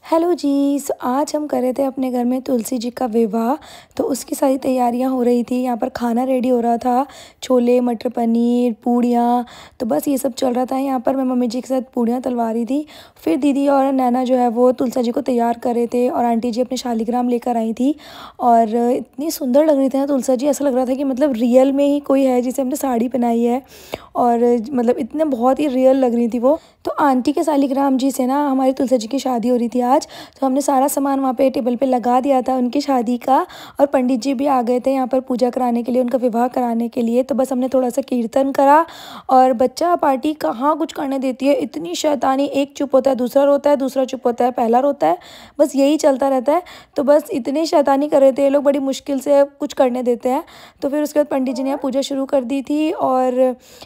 Hello जी। आज हम कर रहे थे अपने घर में तुलसी जी का विवाह। तो उसकी सारी तैयारियां हो रही थी। यहाँ पर खाना रेडी हो रहा था, छोले मटर पनीर पूड़ियाँ। तो बस ये सब चल रहा था। यहाँ पर मैं मम्मी जी के साथ पूड़ियाँ तलवा रही थी। फिर दीदी और नैना जो है वो तुलसा जी को तैयार कर रहे थे और आंटी जी अपने शालिग्राम लेकर आई थी। और इतनी सुंदर लग रही थी ना तुलसा जी, ऐसा लग रहा था कि मतलब रियल में ही कोई है जिसे हमने साड़ी पहनाई है। और मतलब इतने बहुत ही रियल लग रही थी वो। तो आंटी के शालिग्राम जी से ना हमारी तुलसा जी की शादी हो रही थी आज। तो हमने सारा सामान वहाँ पे टेबल पे लगा दिया था उनकी शादी का। और पंडित जी भी आ गए थे यहाँ पर पूजा कराने के लिए, उनका विवाह कराने के लिए। तो बस हमने थोड़ा सा कीर्तन करा। और बच्चा पार्टी कहाँ कुछ करने देती है, इतनी शैतानी। एक चुप होता है दूसरा रोता है, दूसरा चुप होता है पहला रोता है, बस यही चलता रहता है। तो बस इतनी शैतानी कर रहे थे ये लोग, बड़ी मुश्किल से कुछ करने देते हैं। तो फिर उसके बाद पंडित जी ने यहाँ पूजा शुरू कर दी थी। और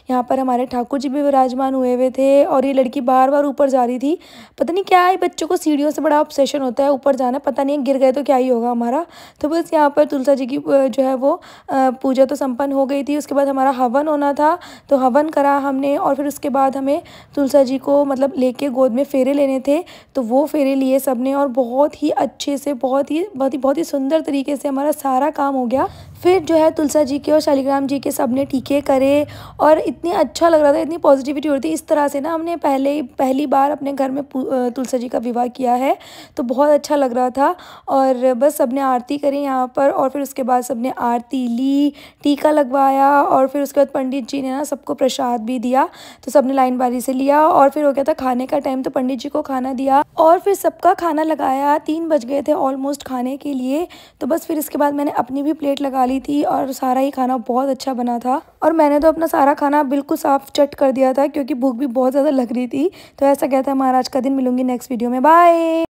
यहाँ पर हमारे ठाकुर जी भी विराजमान हुए हुए थे। और ये लड़की बार बार ऊपर जा रही थी, पता नहीं क्या है बच्चों को सीढ़ियों से बड़ा ऑब्सेशन होता है ऊपर जाना, पता नहीं गिर गए तो क्या ही होगा हमारा। तो बस यहाँ पर तुलसा जी की जो है वो पूजा तो संपन्न हो गई थी। उसके बाद हमारा हवन होना था, तो हवन करा हमने। और फिर उसके बाद हमें तुलसा जी को मतलब लेके गोद में फेरे लेने थे, तो वो फेरे लिए सबने। और बहुत ही अच्छे से बहुत ही सुंदर तरीके से हमारा सारा काम हो गया। फिर जो है तुलसा जी के और शालिग्राम जी के सबने टीके करे। और इतनी अच्छा लग रहा था, इतनी पॉजिटिविटी हो रही थी। इस तरह से ना हमने पहली बार अपने घर में तुलसा जी का विवाह किया है, तो बहुत अच्छा लग रहा था। और बस सबने आरती करी यहाँ पर। और फिर उसके बाद सबने आरती ली, टीका लगवाया। और फिर उसके बाद पंडित जी ने ना सबको प्रसाद भी दिया, तो सबने लाइन बारी से लिया। और फिर हो गया था खाने का टाइम, तो पंडित जी को खाना दिया और फिर सबका खाना लगाया। 3 बज गए थे ऑलमोस्ट खाने के लिए। तो बस फिर इसके बाद मैंने अपनी भी प्लेट लगा ली थी और सारा ही खाना बहुत अच्छा बना था। और मैंने तो अपना सारा खाना बिल्कुल साफ चट कर दिया था, क्योंकि भूख भी बहुत ज़्यादा लग रही थी। तो ऐसा कहता है महाराज का दिन। मिलूंगी नेक्स्ट वीडियो में, बाय।